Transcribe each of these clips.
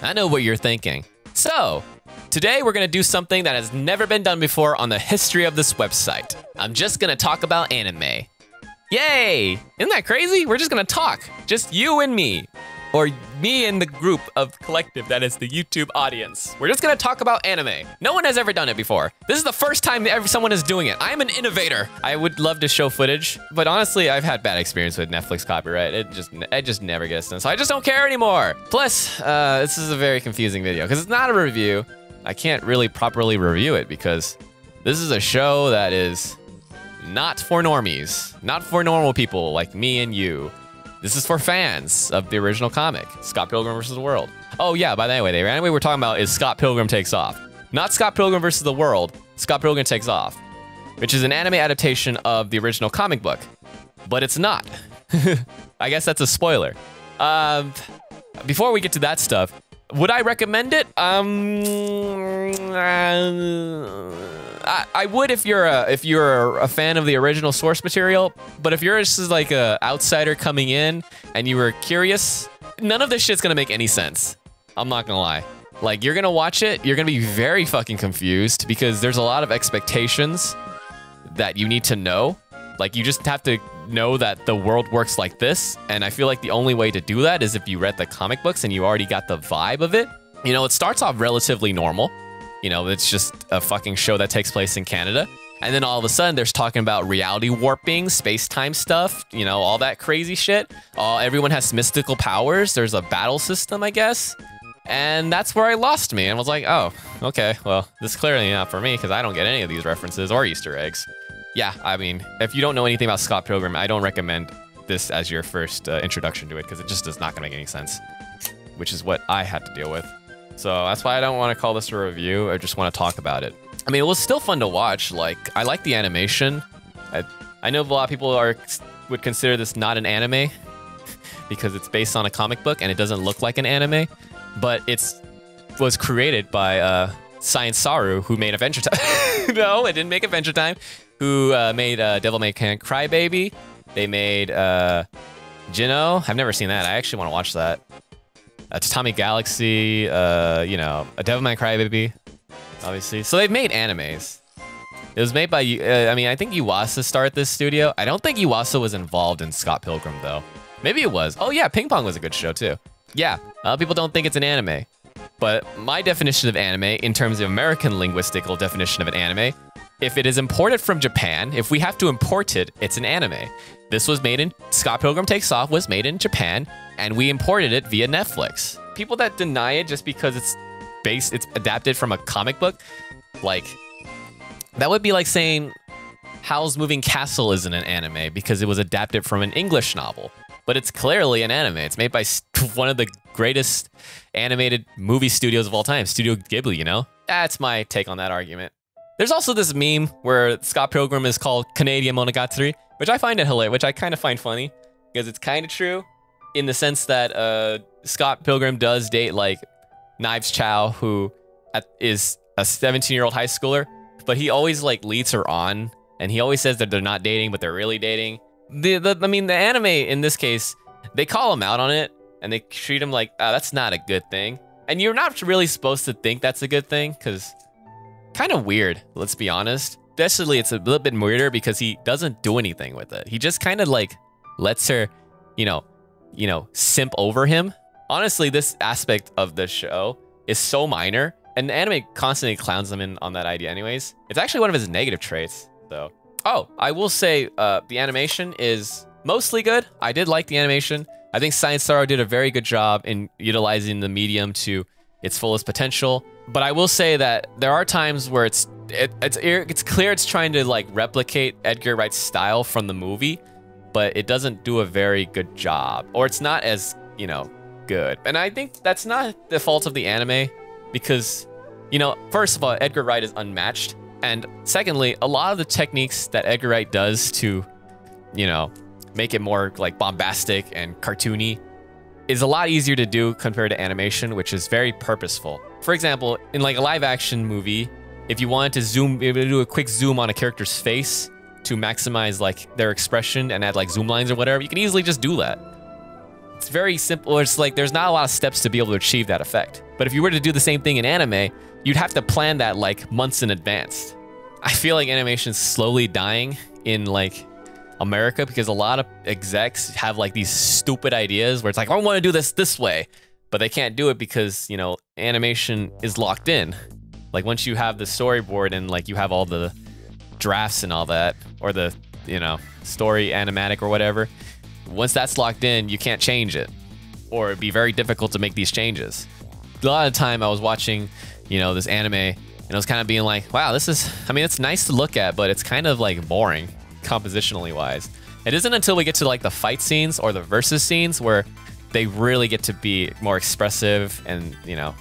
I know what you're thinking. So, today we're gonna do something that has never been done before on the history of this website. I'm just gonna talk about anime. Yay! Isn't that crazy? We're just gonna talk. Just you and me. Or me and the group of collective that is the YouTube audience. We're just gonna talk about anime. No one has ever done it before. This is the first time someone is doing it. I'm an innovator. I would love to show footage, but honestly, I've had bad experience with Netflix copyright. It just never gets done, so I just don't care anymore. Plus, this is a very confusing video because it's not a review. I can't really properly review it because this is a show that is not for normies, not for normal people like me and you. This is for fans of the original comic, Scott Pilgrim vs. the World. Oh yeah, by the way, the anime we're talking about is Scott Pilgrim Takes Off. Not Scott Pilgrim vs. the World, Scott Pilgrim Takes Off, which is an anime adaptation of the original comic book. But it's not. I guess that's a spoiler. Before we get to that stuff, would I recommend it? I would if you're a fan of the original source material, but if you're just like a outsider coming in and you were curious, none of this shit's gonna make any sense. I'm not gonna lie. Like, you're gonna watch it, you're gonna be very fucking confused because there's a lot of expectations that you need to know. Like, you just have to know that the world works like this, and I feel like the only way to do that is if you read the comic books and you already got the vibe of it. You know, it starts off relatively normal. You know, it's just a fucking show that takes place in Canada. And then all of a sudden, there's talking about reality warping, space-time stuff, you know, all that crazy shit. Everyone has mystical powers. There's a battle system, I guess. And that's where I lost me and was like, oh, okay, well, this is clearly not for me because I don't get any of these references or Easter eggs. Yeah, I mean, if you don't know anything about Scott Pilgrim, I don't recommend this as your first introduction to it because it just is not going to make any sense, which is what I had to deal with. So that's why I don't want to call this a review. I just want to talk about it. I mean, it was still fun to watch. Like, I like the animation. I know a lot of people would consider this not an anime because it's based on a comic book and it doesn't look like an anime, but was created by Science Saru, who made Adventure Time. No, it didn't make Adventure Time. Who made Devil May Cry Baby. They made Jinno. I've never seen that. I actually want to watch that. Tatami Galaxy, you know, a Devil May Cry Baby, obviously. So they've made animes. It was made by, I mean, I think Yuasa started this studio. I don't think Yuasa was involved in Scott Pilgrim, though. Maybe it was. Oh, yeah, Ping Pong was a good show, too. Yeah, a lot of people don't think it's an anime. But my definition of anime, in terms of American linguistical definition of an anime, if it is imported from Japan, if we have to import it, it's an anime. This was made in, Scott Pilgrim Takes Off was made in Japan, and we imported it via Netflix. People that deny it just because it's adapted from a comic book, like, that would be like saying Howl's Moving Castle isn't an anime because it was adapted from an English novel. But it's clearly an anime. It's made by one of the greatest animated movie studios of all time, Studio Ghibli, you know? That's my take on that argument. There's also this meme where Scott Pilgrim is called Canadian Monogatari, which I find it hilarious, which I kind of find funny because it's kind of true in the sense that Scott Pilgrim does date like Knives Chow, who is a 17-year-old high schooler, but he always like leads her on, and he always says that they're not dating, but they're really dating. I mean, the anime in this case, they call him out on it, and they treat him like, that's not a good thing. And you're not really supposed to think that's a good thing, because kind of weird, let's be honest. Especially, it's a little bit weirder because he doesn't do anything with it. He just kind of like lets her, you know, simp over him. Honestly, this aspect of the show is so minor, and the anime constantly clowns him in on that idea anyways. It's actually one of his negative traits, though. Oh, I will say the animation is mostly good. I did like the animation. I think Science Saru did a very good job in utilizing the medium to its fullest potential. But I will say that there are times where it's clear it's trying to like replicate Edgar Wright's style from the movie, but it doesn't do a very good job, or it's not as, you know, good. And I think that's not the fault of the anime because, you know, first of all, Edgar Wright is unmatched. And secondly, a lot of the techniques that Edgar Wright does to, you know, make it more like bombastic and cartoony is a lot easier to do compared to animation, which is very purposeful. For example, in like a live action movie, if you wanted to do a quick zoom on a character's face to maximize like their expression and add like zoom lines or whatever, you can easily just do that. It's very simple. It's like there's not a lot of steps to be able to achieve that effect. But if you were to do the same thing in anime, you'd have to plan that like months in advance. I feel like animation's slowly dying in like America because a lot of execs have like these stupid ideas where it's like, I want to do this way, but they can't do it because, you know, animation is locked in. Like once you have the storyboard and like you have all the drafts and all that, or the, you know, story animatic or whatever, once that's locked in, you can't change it, or it'd be very difficult to make these changes. A lot of time I was watching, you know, this anime, and I was kind of being like, wow, this is, I mean, it's nice to look at, but it's kind of like boring compositionally wise. It isn't until we get to like the fight scenes or the versus scenes where they really get to be more expressive and, you know,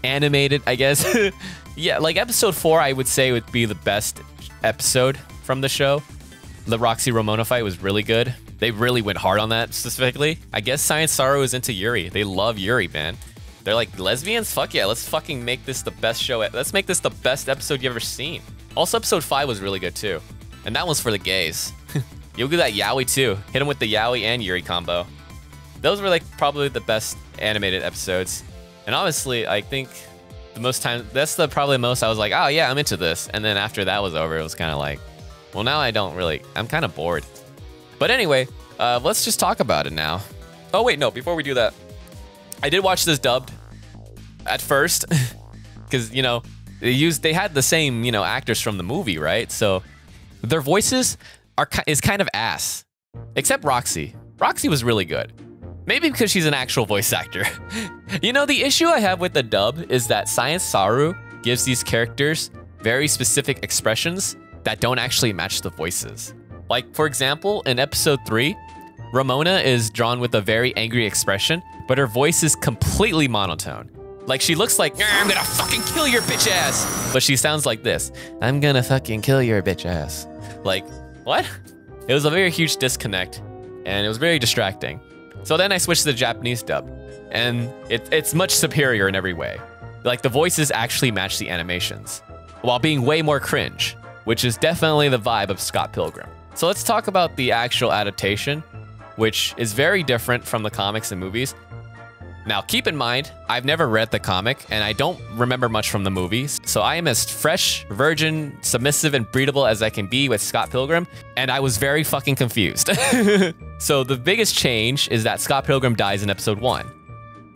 animated, I guess. Yeah, like episode 4, I would say would be the best episode from the show. The Roxy Ramona fight was really good. They really went hard on that specifically. I guess Science Saru is into Yuri. They love Yuri, man. They're like, lesbians? Fuck yeah, let's fucking make this the best show. Let's make this the best episode you've ever seen. Also, episode 5 was really good too. And that one's for the gays. You'll do that yaoi too. Hit him with the yaoi and Yuri combo. Those were like probably the best animated episodes. And honestly, I think the most time, that's the probably most I was like, oh yeah, I'm into this. And then after that was over, it was kind of like, well, now I don't really, I'm kind of bored. But anyway, let's just talk about it now. Oh wait, no, before we do that, I did watch this dubbed at first because, you know, they had the same, you know, actors from the movie, right? So their voices is kind of ass, except Roxy. Roxy was really good. Maybe because she's an actual voice actor. You know, the issue I have with the dub is that Science Saru gives these characters very specific expressions that don't actually match the voices. Like, for example, in episode 3, Ramona is drawn with a very angry expression, but her voice is completely monotone. Like, she looks like, I'm gonna fucking kill your bitch ass. But she sounds like this. I'm gonna fucking kill your bitch ass. Like, what? It was a very huge disconnect, and it was very distracting. So then I switched to the Japanese dub, and it's much superior in every way. Like, the voices actually match the animations, while being way more cringe, which is definitely the vibe of Scott Pilgrim. So let's talk about the actual adaptation, which is very different from the comics and movies. Now, keep in mind, I've never read the comic, and I don't remember much from the movies, so I am as fresh, virgin, submissive, and breedable as I can be with Scott Pilgrim, and I was very fucking confused. So the biggest change is that Scott Pilgrim dies in episode 1,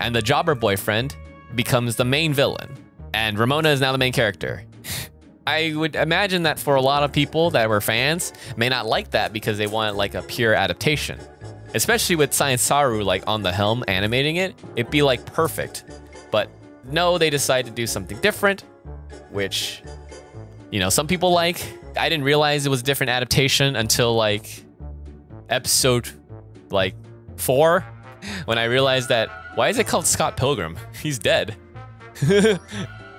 and the jobber boyfriend becomes the main villain, and Ramona is now the main character. I would imagine that for a lot of people that were fans may not like that because they want like a pure adaptation. Especially with Science Saru like on the helm animating it, it'd be like perfect. But no, they decided to do something different, which, you know, some people like. I didn't realize it was a different adaptation until like episode like 4, when I realized that, why is it called Scott Pilgrim? He's dead.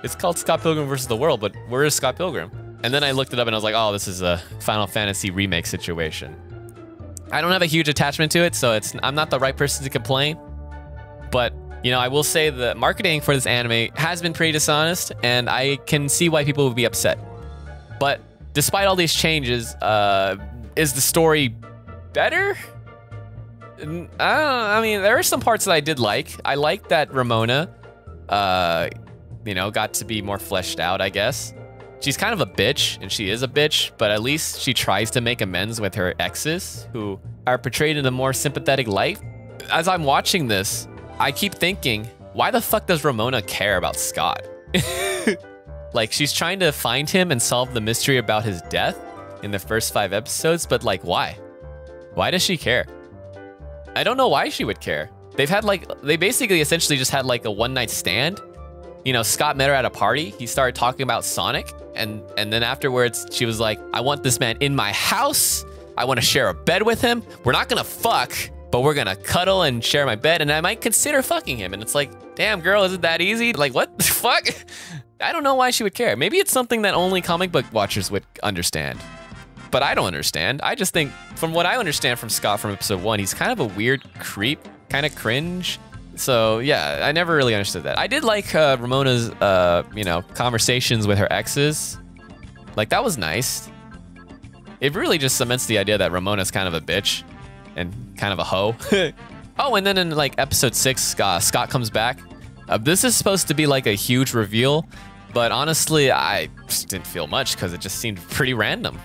It's called Scott Pilgrim versus the World, but where is Scott Pilgrim? And then I looked it up and I was like, oh, this is a Final Fantasy remake situation. I don't have a huge attachment to it, so I'm not the right person to complain. But, you know, I will say the marketing for this anime has been pretty dishonest, and I can see why people would be upset. But despite all these changes, is the story better? I don't know. I mean, there are some parts that I did like. I like that Ramona, you know, got to be more fleshed out, I guess. She's kind of a bitch, and she is a bitch, but at least she tries to make amends with her exes, who are portrayed in a more sympathetic light. As I'm watching this, I keep thinking, why the fuck does Ramona care about Scott? Like, she's trying to find him and solve the mystery about his death in the first 5 episodes, but like, why? Why does she care? I don't know why she would care. They basically essentially just had like a one-night stand. You know, Scott met her at a party. He started talking about Sonic. And then afterwards, she was like, I want this man in my house. I want to share a bed with him. We're not going to fuck, but we're going to cuddle and share my bed. And I might consider fucking him. And it's like, damn, girl, is it that easy? Like, what the fuck? I don't know why she would care. Maybe it's something that only comic book watchers would understand. But I don't understand. I just think, from what I understand from Scott from episode 1, he's kind of a weird creep, kind of cringe. So yeah, I never really understood that. I did like Ramona's, you know, conversations with her exes. Like, that was nice. It really just cements the idea that Ramona's kind of a bitch and kind of a hoe. Oh, and then in like episode 6, Scott comes back. This is supposed to be like a huge reveal, but honestly, I just didn't feel much because it just seemed pretty random.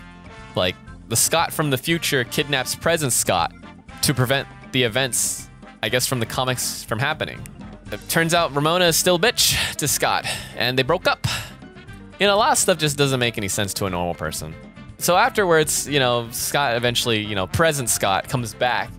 Like, the Scott from the future kidnaps present Scott to prevent the events, I guess, from the comics from happening. It turns out Ramona is still a bitch to Scott, and they broke up. You know, a lot of stuff just doesn't make any sense to a normal person. So afterwards, you know, Scott eventually, you know, present Scott comes back,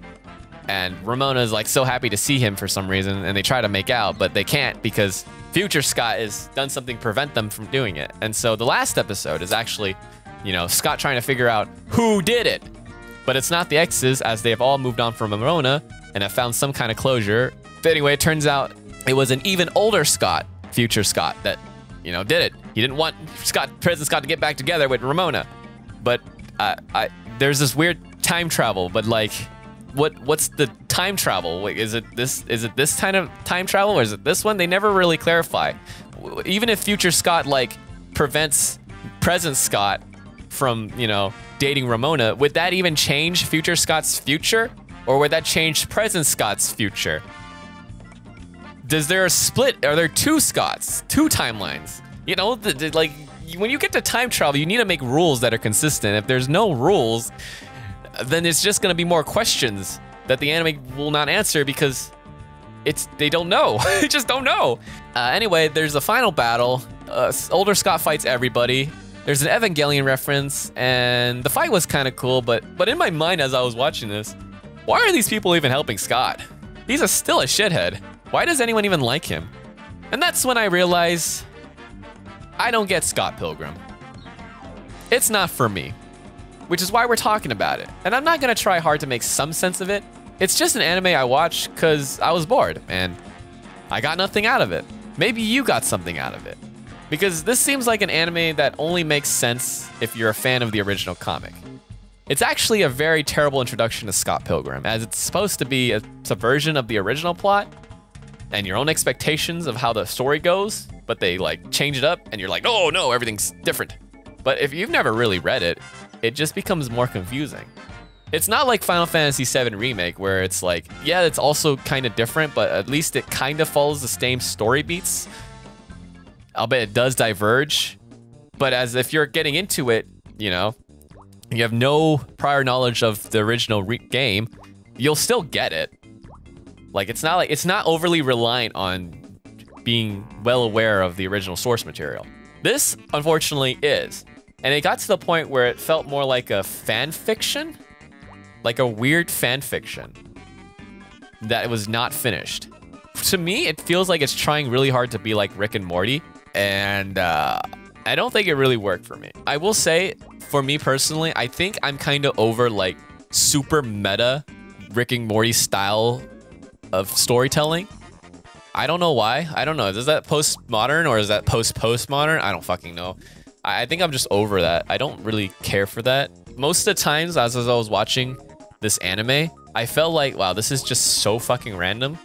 and Ramona is like so happy to see him for some reason, and they try to make out, but they can't because future Scott has done something to prevent them from doing it. And so the last episode is actually, you know, Scott trying to figure out who did it. But it's not the exes, as they have all moved on from Ramona and have found some kind of closure. But anyway, it turns out it was an even older Scott, future Scott, that, you know, did it. He didn't want present Scott to get back together with Ramona. But there's this weird time travel, but like, what's the time travel? Wait, is it this kind of time travel, or is it this one? They never really clarify. Even if future Scott like prevents present Scott from, you know, dating Ramona, would that even change future Scott's future, or would that change present Scott's future? Is there a split? Are there two Scotts, two timelines? You know, like, when you get to time travel, you need to make rules that are consistent. If there's no rules, then it's just gonna be more questions that the anime will not answer because they don't know. They just don't know. Anyway, there's a final battle. Older Scott fights everybody. There's an Evangelion reference, and the fight was kind of cool, but in my mind as I was watching this, why are these people even helping Scott? He's still a shithead. Why does anyone even like him? And that's when I realized I don't get Scott Pilgrim. It's not for me, which is why we're talking about it. And I'm not gonna try hard to make some sense of it. It's just an anime I watched because I was bored, and I got nothing out of it. Maybe you got something out of it. Because this seems like an anime that only makes sense if you're a fan of the original comic. It's actually a very terrible introduction to Scott Pilgrim, as it's supposed to be a subversion of the original plot and your own expectations of how the story goes, but they like change it up and you're like, oh no, everything's different. But if you've never really read it, it just becomes more confusing. It's not like Final Fantasy VII Remake, where it's like, yeah, it's also kind of different, but at least it kind of follows the same story beats. I'll bet it does diverge, but as if you're getting into it, you know, you have no prior knowledge of the original game, you'll still get it. Like, it's not overly reliant on being well aware of the original source material. This, unfortunately, is. And it got to the point where it felt more like a fan fiction, like a weird fan fiction that was not finished. To me, it feels like it's trying really hard to be like Rick and Morty, and I don't think it really worked for me. I will say, for me personally, I think I'm kind of over like super meta Rick and Morty style of storytelling. I don't know why. I don't know. Is that postmodern or is that postmodern? I don't fucking know. I think I'm just over that. I don't really care for that. Most of the times as I was watching this anime, I felt like, wow, this is just so fucking random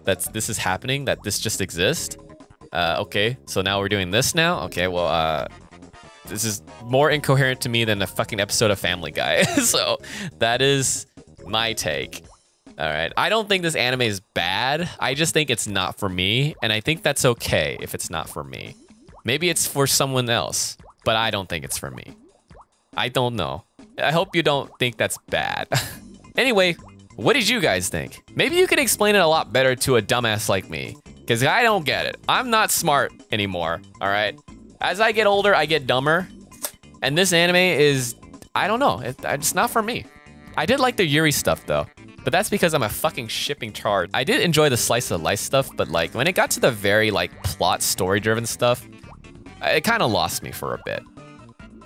that this is happening, that this just exists. Okay, so now we're doing this now? Okay, well, this is more incoherent to me than a fucking episode of Family Guy. So that is my take. All right, I don't think this anime is bad. I just think it's not for me, and I think that's okay if it's not for me. Maybe it's for someone else, but I don't think it's for me. I don't know. I hope you don't think that's bad. Anyway, what did you guys think? Maybe you could explain it a lot better to a dumbass like me, because I don't get it. I'm not smart anymore, all right? As I get older, I get dumber, and this anime is, I don't know, it's not for me. I did like the Yuri stuff, though. But that's because I'm a fucking shipping tard. I did enjoy the slice of life stuff, but like when it got to the very like plot story driven stuff, it kind of lost me for a bit.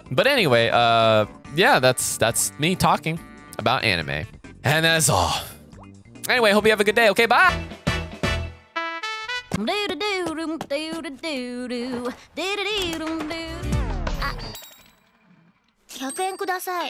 But anyway, yeah, that's me talking about anime. And that's all. Anyway, hope you have a good day. Okay, bye. 100円ください。